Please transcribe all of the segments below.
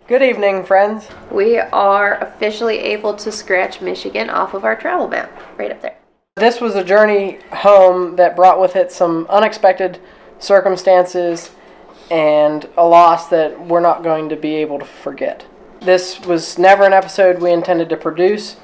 Good evening, friends. We are officially able to scratch Michigan off of our travel map, right up there. This was a journey home that brought with it some unexpected circumstances and a loss that we're not going to be able to forget. This was never an episode we intended to produce.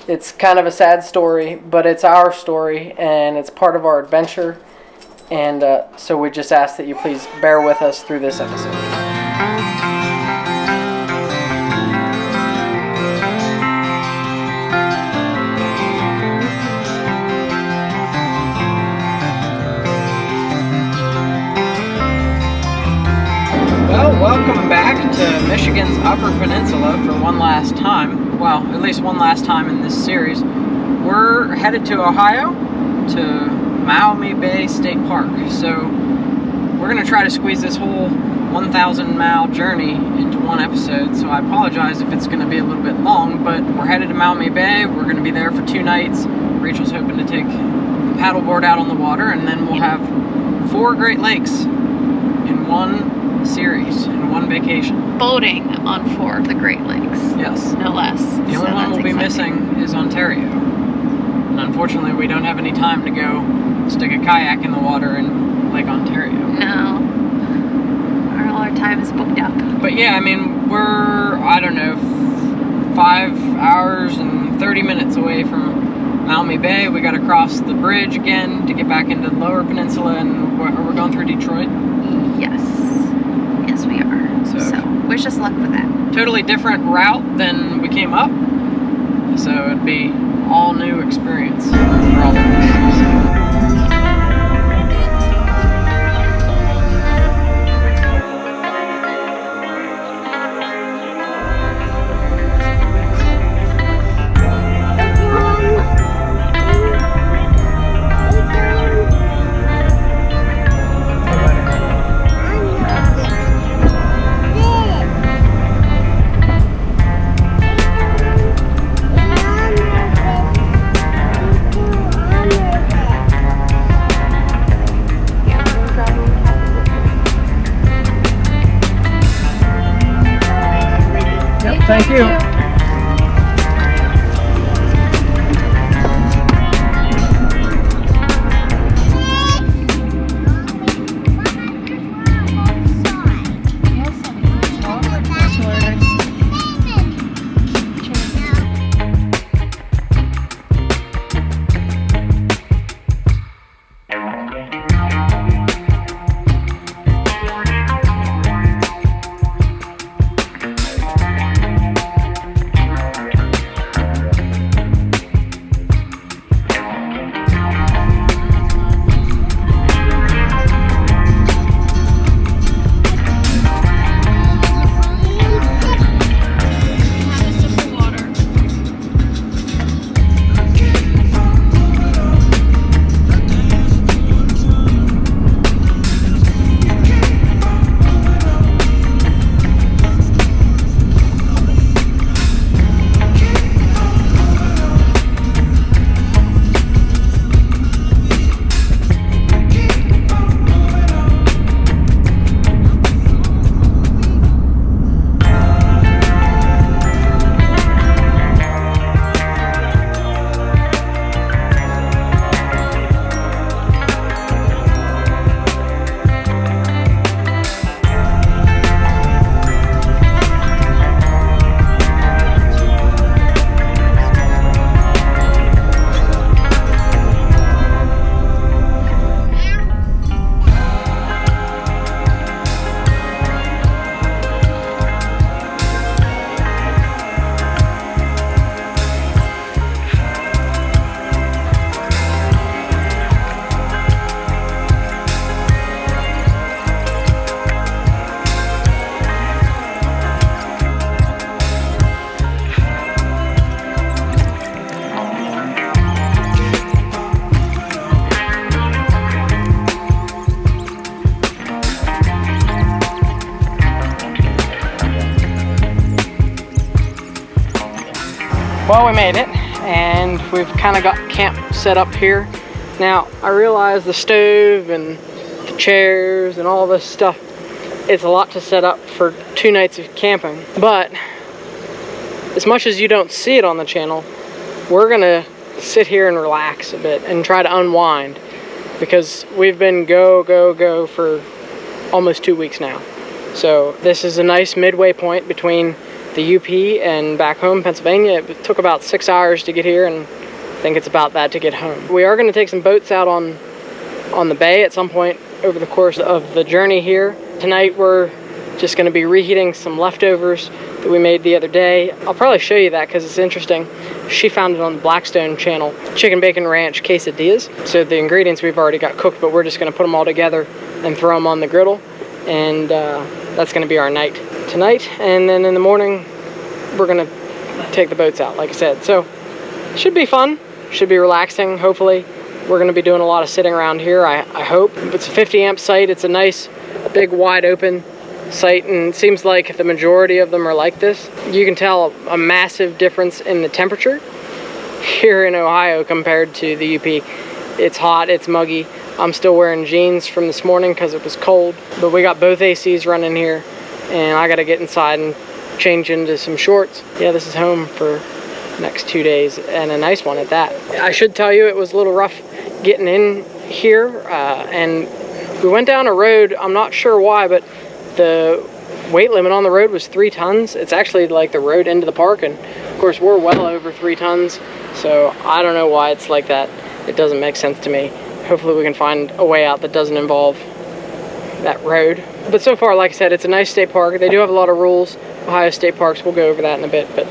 It's kind of a sad story, but it's our story and it's part of our adventure. And so we just ask that you please bear with us through this episode. Well, welcome back to Michigan's Upper Peninsula for one last time. Well, at least one last time in this series. We're headed to Ohio, to Maumee Bay State Park. So we're going to try to squeeze this whole 1,000-mile journey into one episode. So I apologize if it's going to be a little bit long, but we're headed to Maumee Bay. We're going to be there for 2 nights. Rachel's hoping to take the paddleboard out on the water, and then we'll have 4 Great Lakes in one series, in one vacation. Boating on 4 of the Great Lakes. Yes. No less. The only one we'll be missing is Ontario. And unfortunately, we don't have any time to go stick a kayak in the water in Lake Ontario. No. All our time is booked up. But yeah, I mean, we're, I don't know, 5 hours and 30 minutes away from Maumee Bay. We got to cross the bridge again to get back into the Lower Peninsula, and we're going through Detroit. Yes. Yes, we are. So wish us luck with that. Totally different route than we came up. So it'd be all new experience for all of us. Thank you. Well, we made it, and we've kind of got camp set up here. Now, I realize the stove and the chairs and all this stuff it's a lot to set up for 2 nights of camping. But as much as you don't see it on the channel, we're gonna sit here and relax a bit and try to unwind, because we've been go for almost 2 weeks now. So this is a nice midway point between the UP and back home, Pennsylvania. It took about 6 hours to get here, and I think it's about that to get home. We are going to take some boats out on the bay at some point over the course of the journey here. Tonight we're just going to be reheating some leftovers that we made the other day. I'll probably show you that because it's interesting. She found it on the Blackstone channel. Chicken bacon ranch quesadillas. So the ingredients we've already got cooked, but we're just going to put them all together and throw them on the griddle. And that's going to be our night tonight. And then in the morning, we're going to take the boats out, like I said. So should be fun. Should be relaxing, hopefully. We're going to be doing a lot of sitting around here, I hope. It's a 50 amp site. It's a nice, big, wide open site, and it seems like the majority of them are like this. You can tell a massive difference in the temperature here in Ohio compared to the UP. It's hot, it's muggy. I'm still wearing jeans from this morning because it was cold, but we got both ACs running here, and I got to get inside and change into some shorts. Yeah, this is home for the next 2 days, and a nice one at that. I should tell you, it was a little rough getting in here, and we went down a road. I'm not sure why, but the weight limit on the road was 3 tons. It's actually like the road into the park, and of course we're well over 3 tons, so I don't know why it's like that. It doesn't make sense to me. Hopefully we can find a way out that doesn't involve that road. But so far, like I said, it's a nice state park. They do have a lot of rules. Ohio state parks, we'll go over that in a bit. But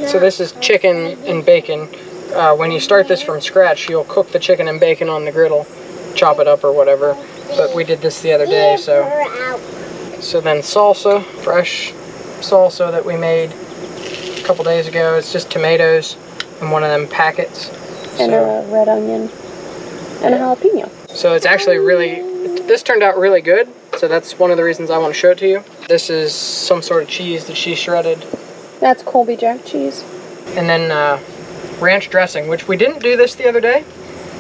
so this is chicken and bacon. When you start this from scratch, you'll cook the chicken and bacon on the griddle, chop it up or whatever. But we did this the other day, so then salsa, fresh salsa that we made a couple days ago. It's just tomatoes and one of them packets. And a red onion and a jalapeno. So it's actually this turned out really good. So that's one of the reasons I want to show it to you. This is some sort of cheese that she shredded. That's Colby Jack cheese. And then ranch dressing, which we didn't do this the other day,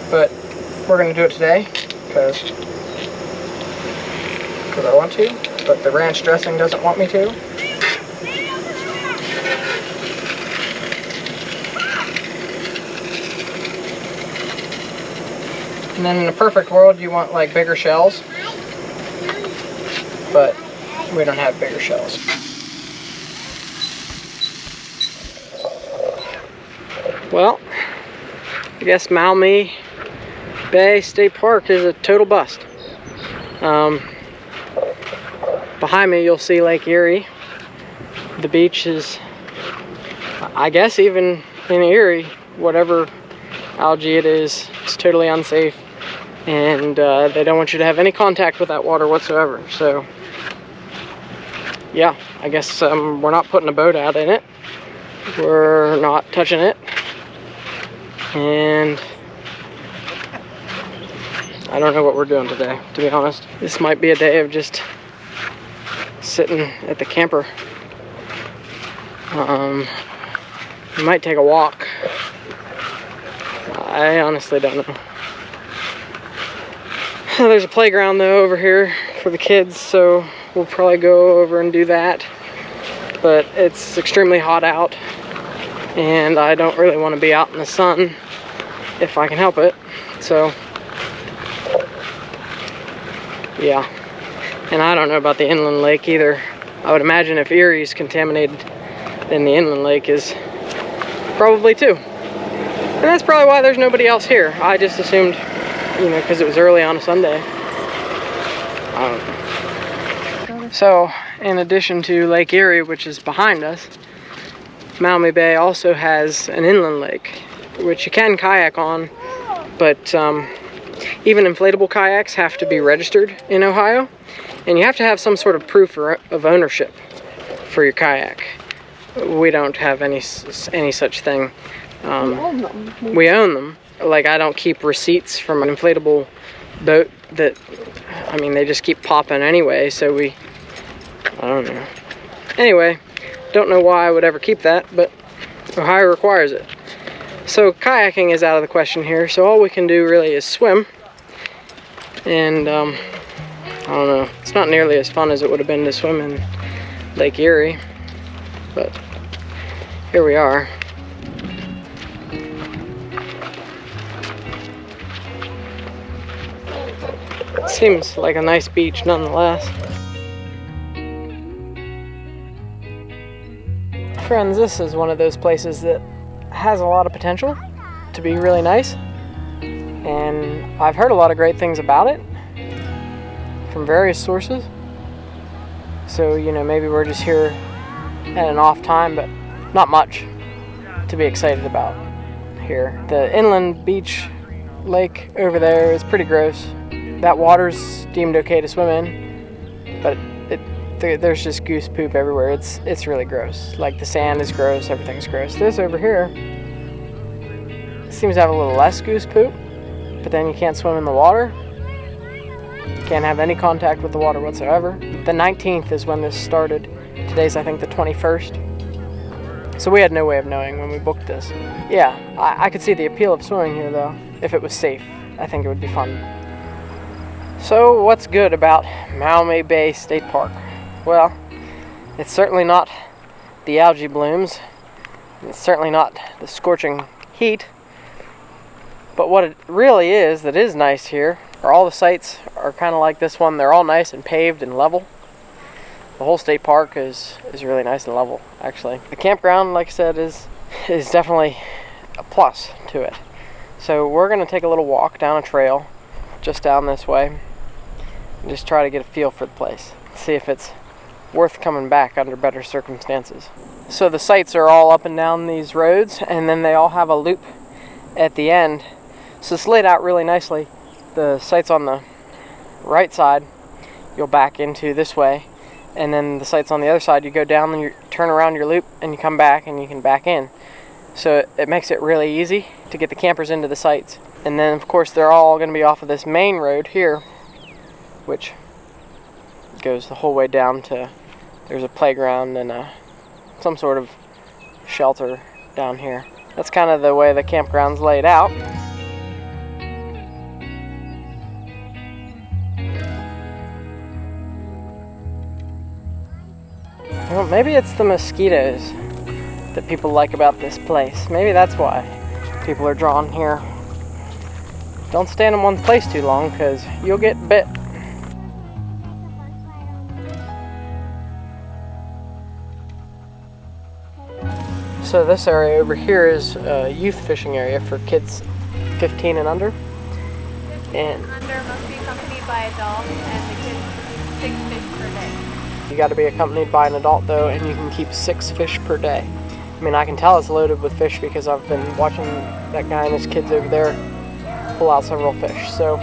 but we're going to do it today because I want to, but the ranch dressing doesn't want me to. And then in a perfect world, you want like bigger shells, but we don't have bigger shells. Well, I guess Maumee Bay State Park is a total bust. Behind me you'll see Lake Erie. The beach is, I guess even in Erie, whatever algae it is, it's totally unsafe, and they don't want you to have any contact with that water whatsoever. So yeah, I guess we're not putting a boat out in it. We're not touching it. And I don't know what we're doing today, to be honest. This might be a day of just sitting at the camper. We might take a walk. I honestly don't know. There's a playground though over here for the kids, so we'll probably go over and do that. But it's extremely hot out, and I don't really want to be out in the sun if I can help it. So yeah, and I don't know about the inland lake either. I would imagine if Erie's contaminated, then the inland lake is probably too. And that's probably why there's nobody else here. I just assumed, you know, because it was early on a Sunday. So, in addition to Lake Erie, which is behind us, Maumee Bay also has an inland lake, which you can kayak on, but even inflatable kayaks have to be registered in Ohio, and you have to have some sort of proof of ownership for your kayak. We don't have any such thing. We own them. Like, I don't keep receipts from an inflatable boat that, I mean, they just keep popping anyway, so I don't know. Anyway, Don't know why I would ever keep that, but Ohio requires it. So kayaking is out of the question here, so all we can do really is swim. And I don't know, it's not nearly as fun as it would have been to swim in Lake Erie, but here we are. It seems like a nice beach nonetheless. Friends, this is one of those places that has a lot of potential to be really nice, and I've heard a lot of great things about it from various sources. So, you know, maybe we're just here at an off time, but not much to be excited about here. The inland beach lake over there is pretty gross. That water's deemed okay to swim in, but there's just goose poop everywhere. It's really gross. Like, the sand is gross, everything's gross. This over here seems to have a little less goose poop, but then you can't swim in the water. You can't have any contact with the water whatsoever. The 19th is when this started. Today's, I think, the 21st. So we had no way of knowing when we booked this. Yeah, I could see the appeal of swimming here, though. If it was safe, I think it would be fun. So what's good about Maumee Bay State Park? Well, it's certainly not the algae blooms. It's certainly not the scorching heat. But what it really is that is nice here are all the sites are kind of like this one. They're all nice and paved and level. The whole state park is really nice and level, actually. The campground, like I said, is definitely a plus to it. So we're going to take a little walk down a trail just down this way and just try to get a feel for the place. See if it's worth coming back under better circumstances. So the sites are all up and down these roads, and then they all have a loop at the end. So it's laid out really nicely. The sites on the right side you'll back into this way, and then the sites on the other side you go down and you turn around your loop and you come back and you can back in. So it makes it really easy to get the campers into the sites. And then of course they're all going to be off of this main road here, which goes the whole way down to, there's a playground and some sort of shelter down here. That's kind of the way the campground's laid out. Well, maybe it's the mosquitoes that people like about this place. Maybe that's why people are drawn here. Don't stand in one place too long, because you'll get bit. So this area over here is a youth fishing area for kids 15 and under. And under must be accompanied by adults, and the kids 6 fish per day. You got to be accompanied by an adult though, and you can keep 6 fish per day. I mean, I can tell it's loaded with fish because I've been watching that guy and his kids over there pull out several fish. So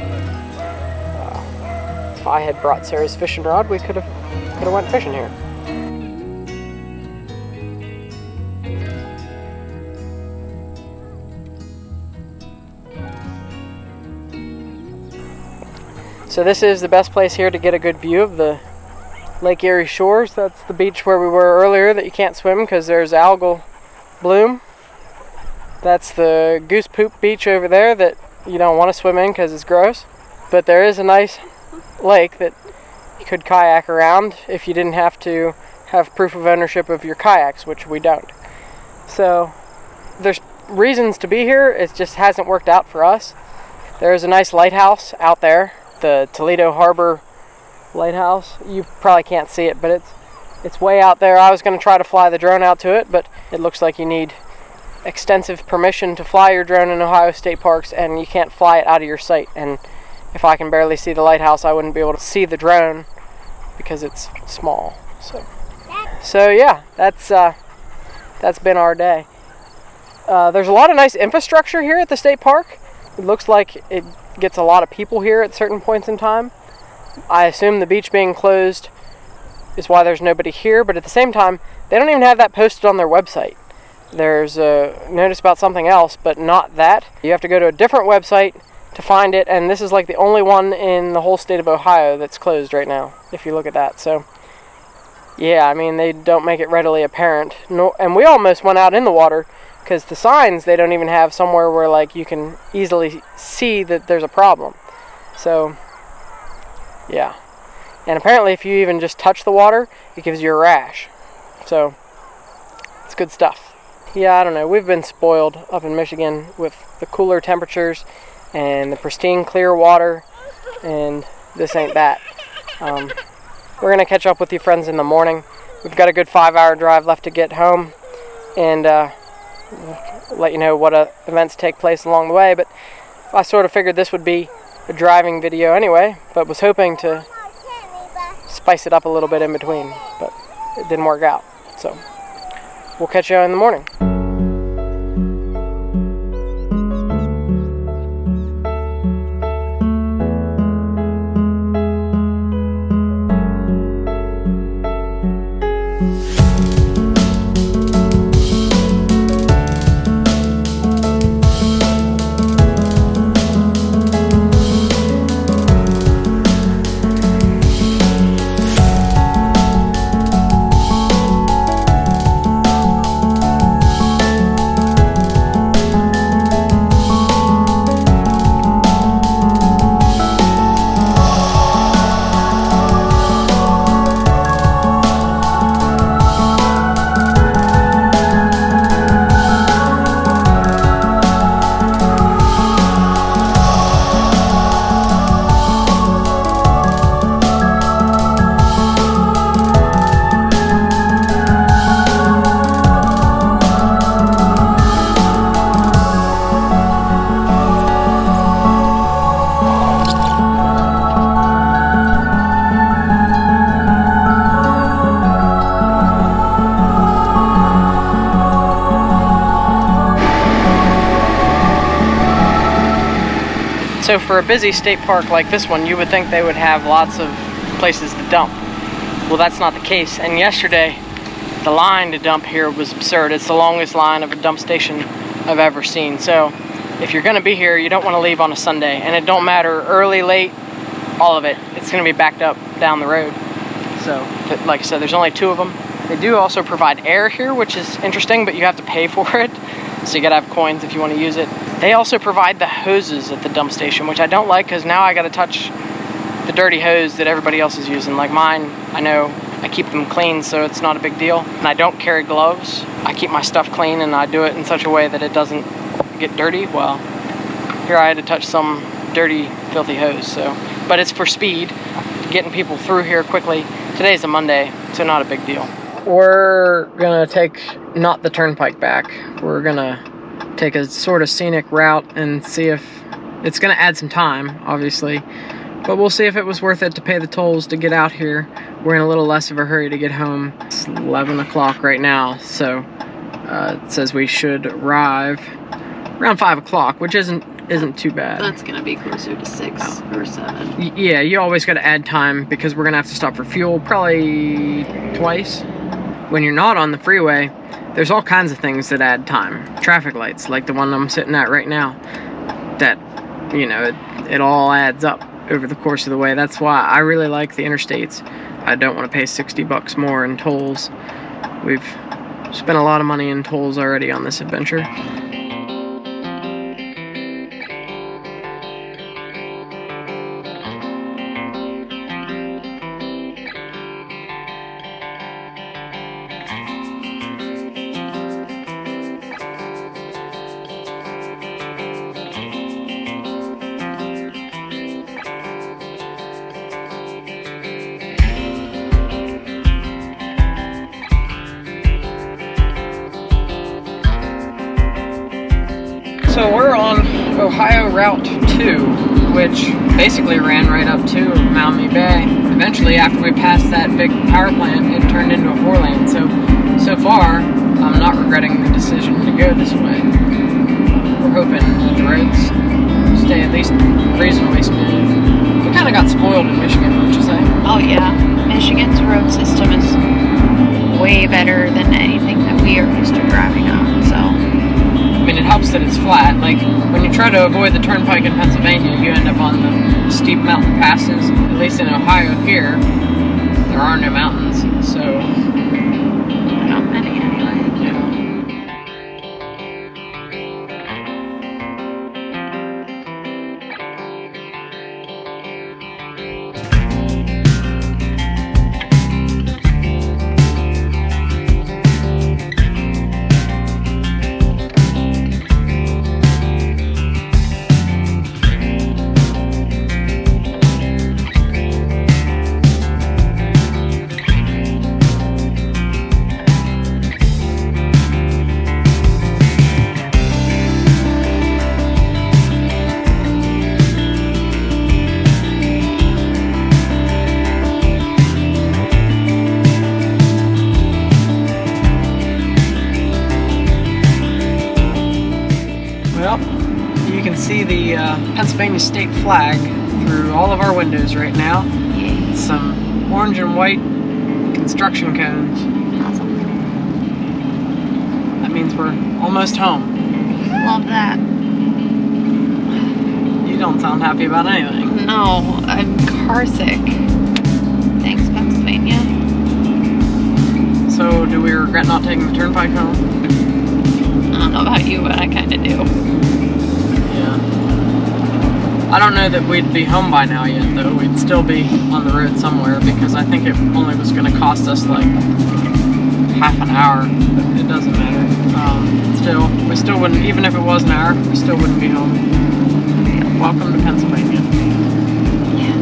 if I had brought Sarah's fishing rod, we could have went fishing here. So this is the best place here to get a good view of the Lake Erie shores. That's the beach where we were earlier that you can't swim because there's algal bloom. That's the goose poop beach over there that you don't want to swim in because it's gross. But there is a nice lake that you could kayak around if you didn't have to have proof of ownership of your kayaks, which we don't. So there's reasons to be here. It just hasn't worked out for us. There's a nice lighthouse out there, the Toledo Harbor Lighthouse. You probably can't see it, but it's way out there. I was going to try to fly the drone out to it, but it looks like you need extensive permission to fly your drone in Ohio state parks, and you can't fly it out of your sight. And if I can barely see the lighthouse, I wouldn't be able to see the drone because it's small. So yeah, that's been our day. There's a lot of nice infrastructure here at the state park. It looks like it gets a lot of people here at certain points in time. I assume the beach being closed is why there's nobody here, but at the same time, they don't even have that posted on their website. There's a notice about something else, but not that. You have to go to a different website to find it, and this is like the only one in the whole state of Ohio that's closed right now, if you look at that. So Yeah, I mean, they don't make it readily apparent. No, and we almost went out in the water because the signs, they don't even have somewhere where, like, you can easily see that there's a problem. So, yeah. And apparently if you even just touch the water, it gives you a rash. So, it's good stuff. Yeah, I don't know. We've been spoiled up in Michigan with the cooler temperatures and the pristine clear water, and this ain't that. We're going to catch up with you friends in the morning. We've got a good 5-hour drive left to get home, and let you know what events take place along the way. But I sort of figured this would be a driving video anyway, but was hoping to spice it up a little bit in between, but it didn't work out. So we'll catch you in the morning. So for a busy state park like this one, you would think they would have lots of places to dump. Well, that's not the case. And yesterday, the line to dump here was absurd. It's the longest line of a dump station I've ever seen. So if you're gonna be here, you don't wanna leave on a Sunday. And it don't matter, early, late, all of it. It's gonna be backed up down the road. So, but like I said, there's only 2 of them. They do also provide air here, which is interesting, but you have to pay for it. So you gotta have coins if you wanna use it. They also provide the hoses at the dump station, which I don't like because now I gotta touch the dirty hose that everybody else is using. Like mine, I know I keep them clean, so it's not a big deal. And I don't carry gloves. I keep my stuff clean, and I do it in such a way that it doesn't get dirty. Well, here I had to touch some dirty, filthy hose. So, but it's for speed, getting people through here quickly. Today's a Monday, so not a big deal. We're gonna take not the turnpike back. We're gonna take a sort of scenic route and see if it's gonna add some time, obviously, but we'll see if it was worth it to pay the tolls to get out here. We're in a little less of a hurry to get home. It's 11 o'clock right now, so it says we should arrive around 5 o'clock, which isn't too bad. That's gonna be closer to 6 or 7. Yeah, you always gotta add time because we're gonna have to stop for fuel probably twice. When you're not on the freeway, there's all kinds of things that add time. Traffic lights, like the one I'm sitting at right now, that, you know, it all adds up over the course of the way. That's why I really like the interstates. I don't want to pay $60 more in tolls. We've spent a lot of money in tolls already on this adventure. So we're on Ohio Route 2, which basically ran right up to Maumee Bay. Eventually, after we passed that big power plant, it turned into a 4-lane. So far, I'm not regretting the decision to go this way. We're hoping the roads stay at least reasonably smooth. We kind of got spoiled in Michigan, wouldn't you say? Oh yeah, Michigan's road system is way better than anything that we are used to driving on, so. I mean, it helps that it's flat. Like, when you try to avoid the turnpike in Pennsylvania, you end up on the steep mountain passes. At least in Ohio here, There are no mountains, so Not many anyway. yeah. Well, you can see the Pennsylvania state flag through all of our windows right now. Yay. Some orange and white construction cones. Awesome. That means we're almost home. Love that. You don't sound happy about anything. No, I'm car sick. Thanks, Pennsylvania. So, do we regret not taking the turnpike home? I don't know about you, but I kind of do. Yeah. I don't know that we'd be home by now yet, though. We'd still be on the road somewhere because I think it only was going to cost us like half an hour. But it doesn't matter. We still wouldn't, even if it was an hour, we still wouldn't be home. Welcome to Pennsylvania. Yeah.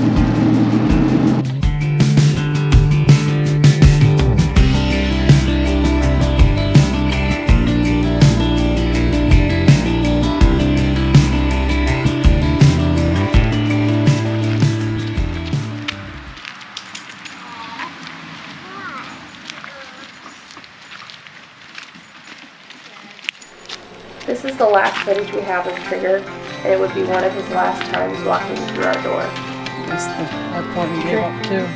This is the last footage we have of Trigger, and it would be one of his last times walking through our door. That's the part we gave up too.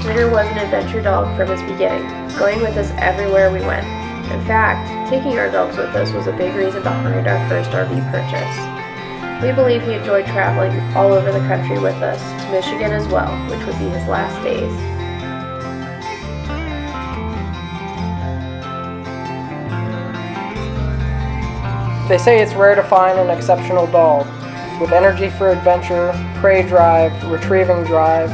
Trigger was an adventure dog from his beginning, going with us everywhere we went. In fact, taking our dogs with us was a big reason behind our first RV purchase. We believe he enjoyed traveling all over the country with us, to Michigan as well, which would be his last days. They say it's rare to find an exceptional dog with energy for adventure, prey drive, retrieving drive.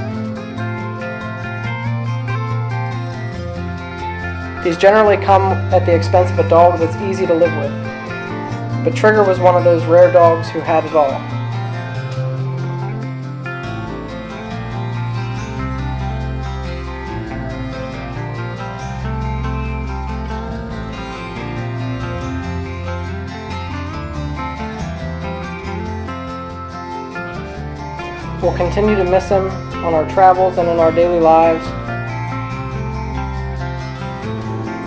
These generally come at the expense of a dog that's easy to live with. But Trigger was one of those rare dogs who had it all. We'll continue to miss him on our travels and in our daily lives,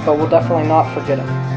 but we'll definitely not forget him.